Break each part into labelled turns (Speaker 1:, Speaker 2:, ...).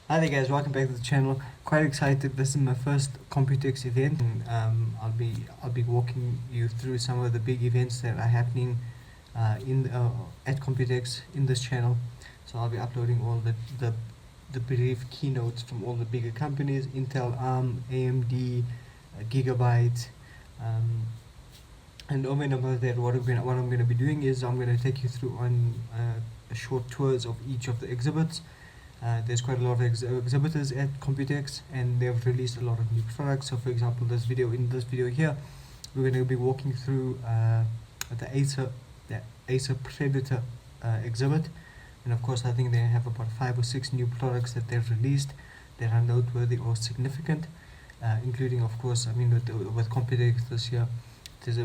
Speaker 1: Hi there guys, welcome back to the channel. Quite excited. This is my first COMPUTEX event, and I'll be walking you through some of the big events that are happening at COMPUTEX in this channel. So I'll be uploading all the brief keynotes from all the bigger companies: Intel, AMD, Gigabyte, um, and over and above that, what I'm going to be doing is I'm going to take you through on short tours of each of the exhibits. There's quite a lot of exhibitors at COMPUTEX, and they've released a lot of new products. So for example, in this video here, we're going to be walking through the Acer Predator exhibit. And of course, I think they have about 5 or 6 new products that they've released that are noteworthy or significant, including, of course, with COMPUTEX this year, there's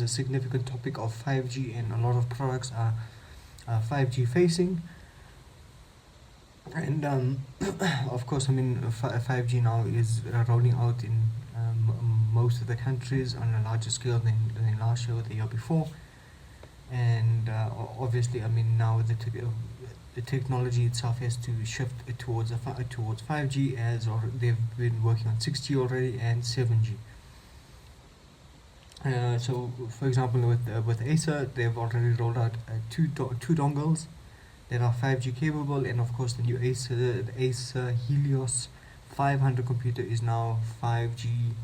Speaker 1: a significant topic of 5G, and a lot of products are 5G facing. And of course, 5G now is rolling out in most of the countries on a larger scale than last year or the year before. And obviously, now the technology itself has to shift towards 5G, as they've been working on 6G already and 7G. So, for example, with Acer, they've already rolled out two dongles that are 5G capable, and of course, the new Acer Helios 500 computer is now 5G.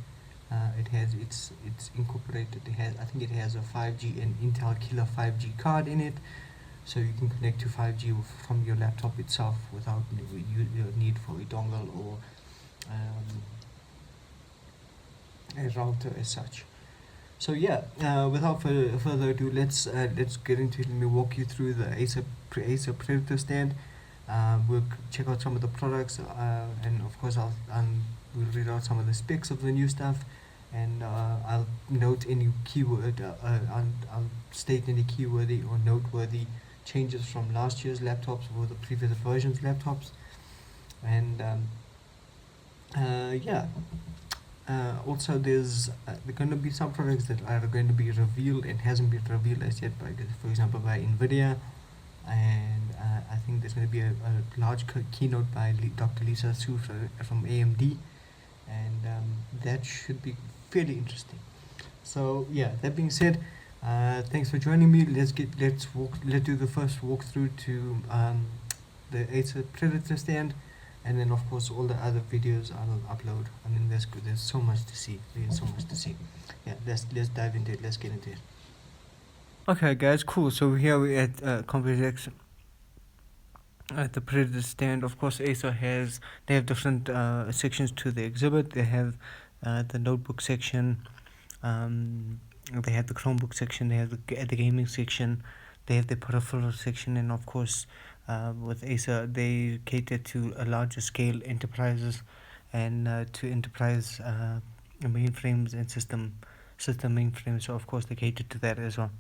Speaker 1: It's incorporated. I think it has a 5G and Intel Killer 5G card in it, so you can connect to 5G from your laptop itself without need for a dongle or a router as such. So yeah, without further ado, let's get into it. Let me walk you through the Acer Predator stand. We'll check out some of the products, and of course we'll read out some of the specs of the new stuff, and I'll note any I'll state any keywordly or noteworthy changes from last year's laptops or the previous versions laptops, and yeah. Also, there's going to be some products that are going to be revealed and hasn't been revealed as yet, for example, by NVIDIA, and I think there's going to be a large keynote by Dr. Lisa Su from AMD, and that should be fairly interesting. So yeah, that being said, thanks for joining me. Let's do the first walkthrough to the Acer Predator stand. And then, of course, all the other videos I'll upload. There's so much to see. There's so much to see. Yeah, let's dive into it. Let's get into it. Okay, guys, cool. So here we're at COMPUTEX at the Predator stand. Of course, Acer they have different sections to the exhibit. They have the notebook section. They have the Chromebook section. They have the gaming section. They have the peripheral section, and of course, with Acer, they cater to a larger scale enterprises and to enterprise mainframes and system mainframes. So of course, they cater to that as well,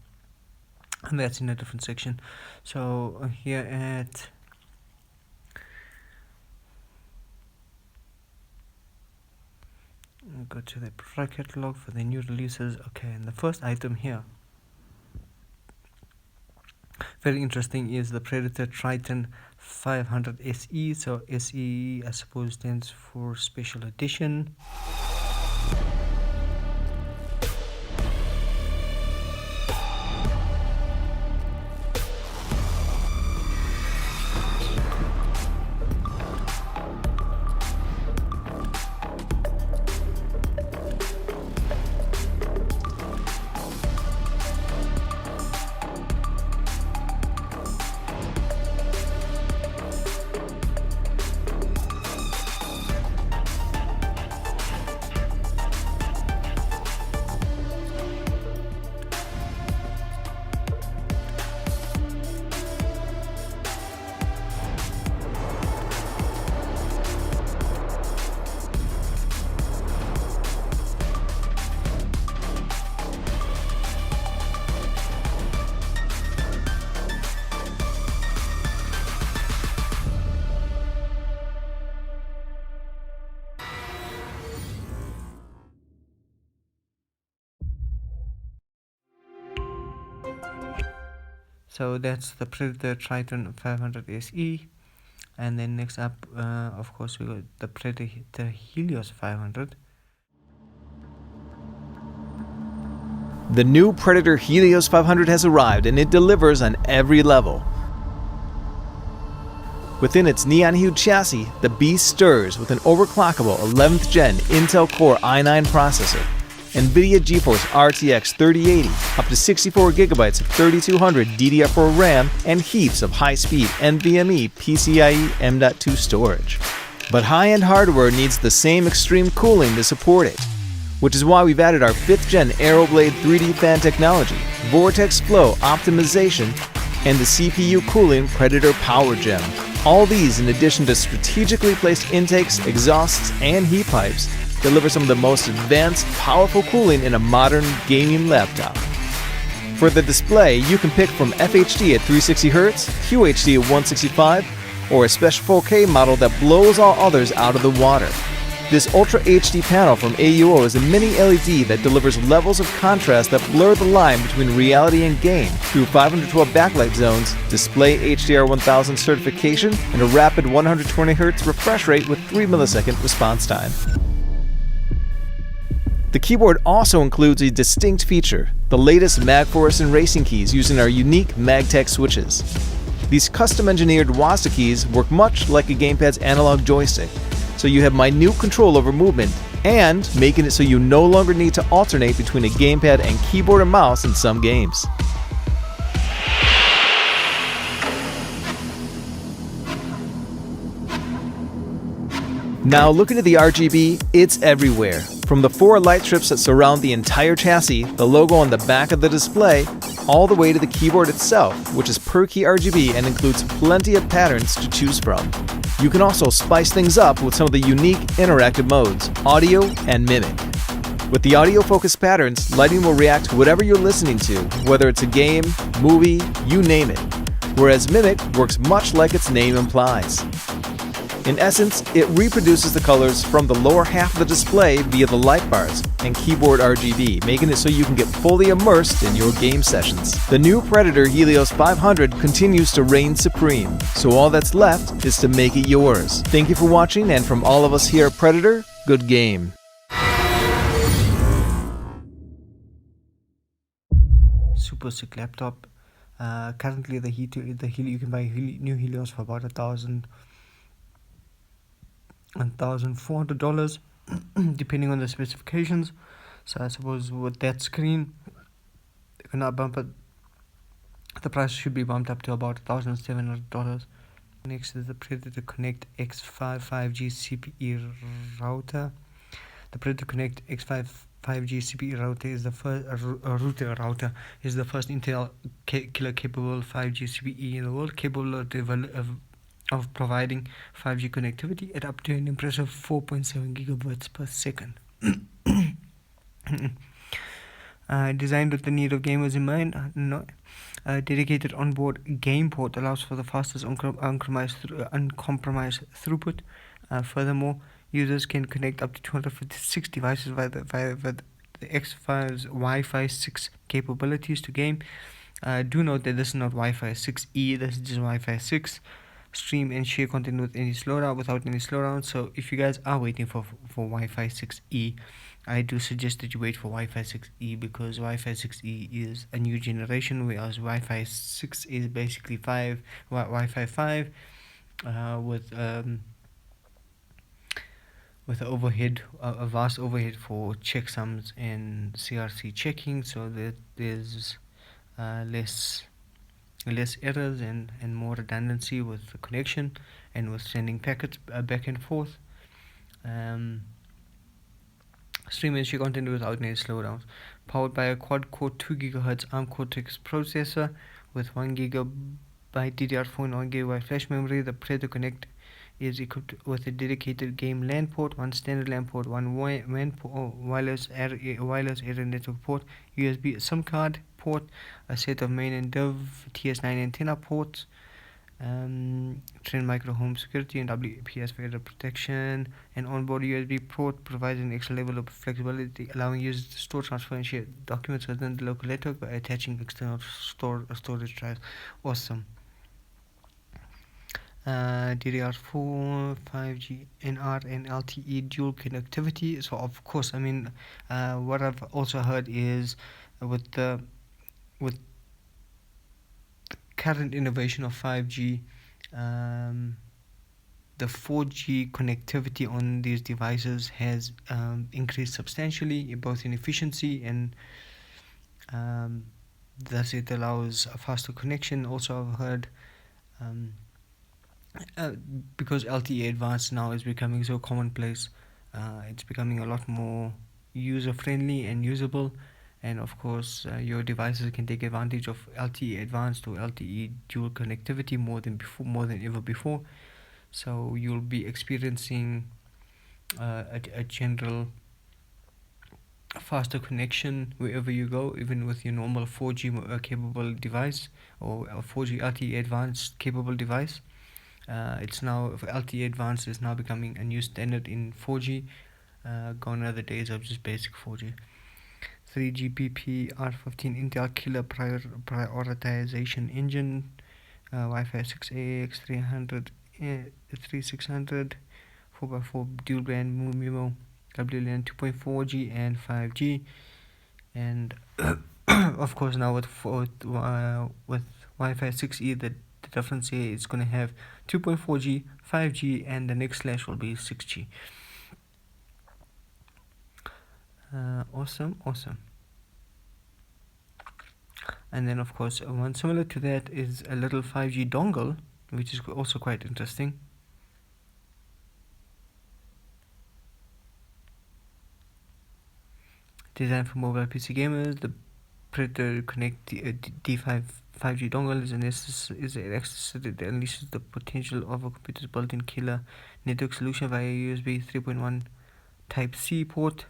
Speaker 1: and that's in a different section. So here at go to the product catalog for the new releases. Okay, and the first item here, very interesting, is the Predator Triton 500 SE. So SE, I suppose, stands for Special Edition. So that's the Predator Triton 500 SE. And then next up, of course, we got the Predator Helios 500.
Speaker 2: The new Predator Helios 500 has arrived, and it delivers on every level. Within its neon-hued chassis, the beast stirs with an overclockable 11th gen Intel Core i9 processor, NVIDIA GeForce RTX 3080, up to 64GB of 3200 DDR4 RAM, and heaps of high-speed NVMe PCIe M.2 storage. But high-end hardware needs the same extreme cooling to support it, which is why we've added our 5th gen Aeroblade 3D fan technology, Vortex Flow optimization, and the CPU cooling Predator Power Gem. All these, in addition to strategically placed intakes, exhausts, and heat pipes, deliver some of the most advanced, powerful cooling in a modern gaming laptop. For the display, you can pick from FHD at 360Hz, QHD at 165, or a special 4K model that blows all others out of the water. This Ultra HD panel from AUO is a mini LED that delivers levels of contrast that blur the line between reality and game through 512 backlight zones, display HDR 1000 certification, and a rapid 120Hz refresh rate with 3 millisecond response time. The keyboard also includes a distinct feature, the latest MagForce and racing keys using our unique MagTech switches. These custom-engineered WASD keys work much like a gamepad's analog joystick, so you have minute control over movement, and making it so you no longer need to alternate between a gamepad and keyboard and mouse in some games. Now looking at the RGB, it's everywhere. From the 4 light strips that surround the entire chassis, the logo on the back of the display, all the way to the keyboard itself, which is per key RGB and includes plenty of patterns to choose from. You can also spice things up with some of the unique interactive modes, audio and mimic. With the audio-focused patterns, lighting will react to whatever you're listening to, whether it's a game, movie, you name it. Whereas mimic works much like its name implies. In essence, it reproduces the colors from the lower half of the display via the light bars and keyboard RGB, making it so you can get fully immersed in your game sessions. The new Predator Helios 500 continues to reign supreme, so all that's left is to make it yours. Thank you for watching, and from all of us here at Predator, good game.
Speaker 1: Super sick laptop. Currently, you can buy new Helios for about $1,400 depending on the specifications. So I suppose with that screen, they can now bump it. The price should be bumped up to about $1,700. Next is the Predator Connect X5 5G CPE router. The Predator Connect X5 5G CPE router is the first router is the first Intel killer capable 5G CPE in the world, capable of providing 5G connectivity at up to an impressive 4.7 gigabits per second. Designed with the need of gamers in mind, a dedicated onboard game port allows for the fastest uncompromised throughput. Furthermore, users can connect up to 256 devices via the X5's Wi-Fi 6 capabilities to game. Do note that this is not Wi-Fi 6E, this is just Wi-Fi 6. Stream and share content without any slowdown. So if you guys are waiting for Wi-Fi 6E, I do suggest that you wait for Wi-Fi 6E, because Wi-Fi 6E is a new generation, whereas Wi-Fi 6 is basically Wi-Fi 5 with a vast overhead for checksums and CRC checking, so that there's less errors and more redundancy with the connection and with sending packets back and forth. Stream and share content without any slowdowns. Powered by a quad-core 2 GHz ARM Cortex processor with 1 GB DDR4 and 1 GB flash memory, the Predator Connect is equipped with a dedicated game LAN port, one standard LAN port, one wireless area network port, USB SIM card port, a set of main and DIV TS9 antenna ports, Triton micro home security and WPS for error protection. An onboard USB port provides an extra level of flexibility, allowing users to store, transfer, and share documents within the local network by attaching external storage drives. Awesome. DDR4, 5G, NR, and LTE dual connectivity. So of course, I mean, what I've also heard is with the current innovation of 5G, the 4G connectivity on these devices has increased substantially, both in efficiency and thus it allows a faster connection. Also, I've heard because LTE Advanced now is becoming so commonplace, it's becoming a lot more user-friendly and usable. And of course, your devices can take advantage of LTE Advanced or LTE dual connectivity more than ever before. So you'll be experiencing a general faster connection wherever you go, even with your normal 4G capable device or a 4G LTE Advanced capable device. It's now LTE Advanced is now becoming a new standard in 4G. Gone are the days of just basic 4G. 3GPP R15 Intel Killer Prioritization Engine, Wi-Fi 6AX 300 3600 4x4 dual band MIMO, WLAN 2.4G and 5G, and of course now with Wi-Fi 6E, the difference here is going to have 2.4G, 5G, and the next slash will be 6G. Awesome. And then of course one similar to that is a little 5G dongle, which is also quite interesting. Designed for mobile PC gamers, the Predator Connect D5 5G dongle is an accessory that unleashes the potential of a computer's built-in killer network solution via USB 3.1 Type-C port,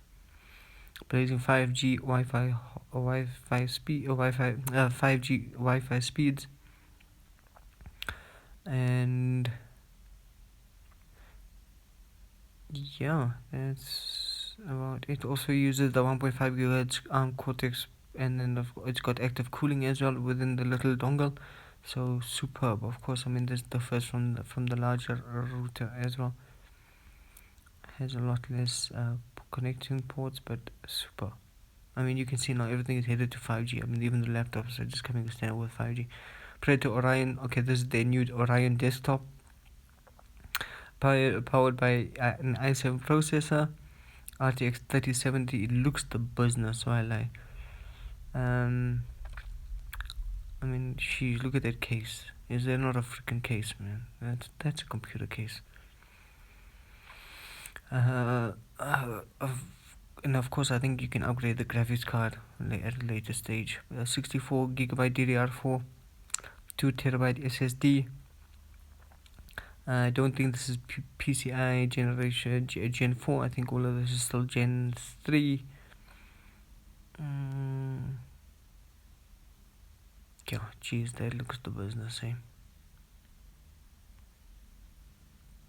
Speaker 1: blazing 5G Wi-Fi speed or 5G Wi-Fi speeds, and yeah, that's about it. Also uses the 1.5 GHz COMPUTEX, and then it's got active cooling as well within the little dongle. So superb. Of course, I mean this differs from the larger router as well. Has a lot less connecting ports, but super. I mean, you can see now everything is headed to 5G. I mean, even the laptops are just coming standard with 5G. Predator Orion. Okay, this is their new Orion desktop, powered by an i7 processor, RTX 3070. It looks the business, so I lie. I mean, sheesh, look at that case. Is there not a freaking case, man? That's a computer case. And of course, I think you can upgrade the graphics card at a later stage. 64GB DDR4, 2TB SSD. I don't think this is PCI generation Gen 4. I think all of this is still Gen 3. Yeah, geez, that looks the business, eh?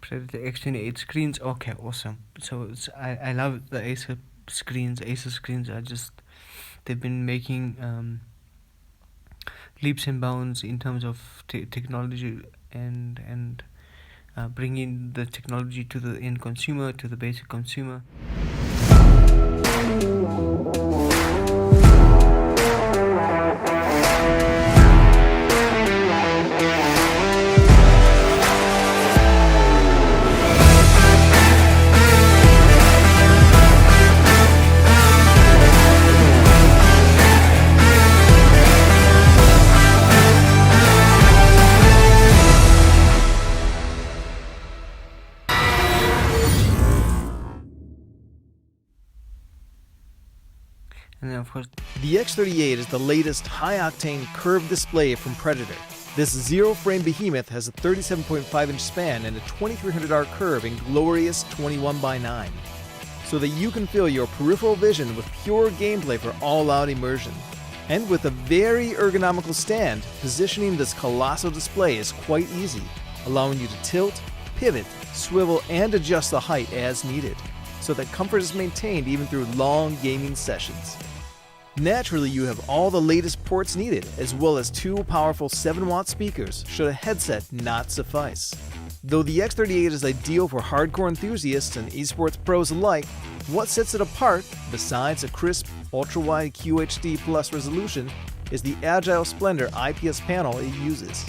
Speaker 1: Predator X28 screens. Okay, awesome. So I love the Acer screens. Acer screens are just, they've been making leaps and bounds in terms of technology and bringing the technology to the end consumer, to the basic consumer. And then of course,
Speaker 2: the X38 is the latest high-octane curved display from Predator. This zero-frame behemoth has a 37.5-inch span and a 2300R curve in glorious 21:9, so that you can feel your peripheral vision with pure gameplay for all-out immersion. And with a very ergonomical stand, positioning this colossal display is quite easy, allowing you to tilt, pivot, swivel, and adjust the height as needed, so that comfort is maintained even through long gaming sessions. Naturally, you have all the latest ports needed, as well as 2 powerful 7-watt speakers should a headset not suffice. Though the X38 is ideal for hardcore enthusiasts and esports pros alike, what sets it apart, besides a crisp, ultra-wide QHD Plus resolution, is the Agile Splendor IPS panel it uses.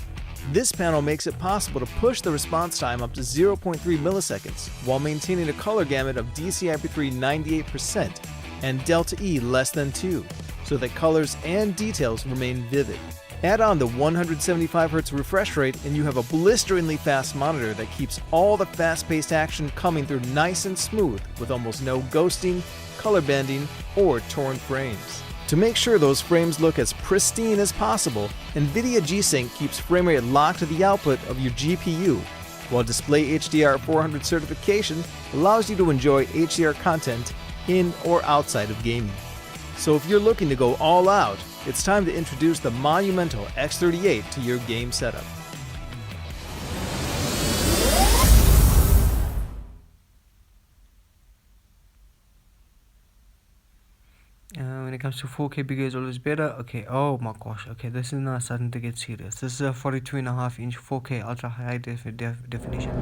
Speaker 2: This panel makes it possible to push the response time up to 0.3 milliseconds while maintaining a color gamut of DCI-P3 98% and Delta E less than 2, so that colors and details remain vivid. Add on the 175Hz refresh rate and you have a blisteringly fast monitor that keeps all the fast-paced action coming through nice and smooth with almost no ghosting, color bending, or torn frames. To make sure those frames look as pristine as possible, NVIDIA G-Sync keeps frame rate locked to the output of your GPU, while Display HDR 400 certification allows you to enjoy HDR content in or outside of gaming. So if you're looking to go all out, it's time to introduce the monumental X38 to your game setup.
Speaker 1: When it comes to 4K, bigger is always better. Okay, oh my gosh, okay, this is now starting to get serious. This is a 42.5-inch 4K ultra high definition.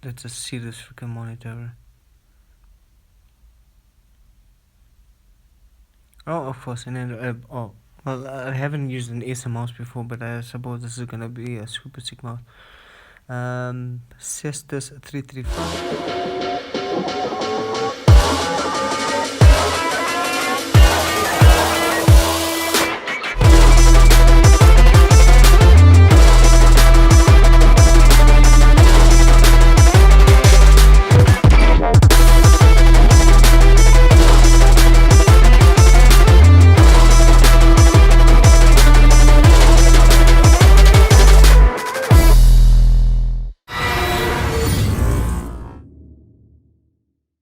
Speaker 1: That's a serious freaking monitor. Oh, of course, and then well, I haven't used an Acer mouse before, but I suppose this is gonna be a super sick mouse. Cestus 335.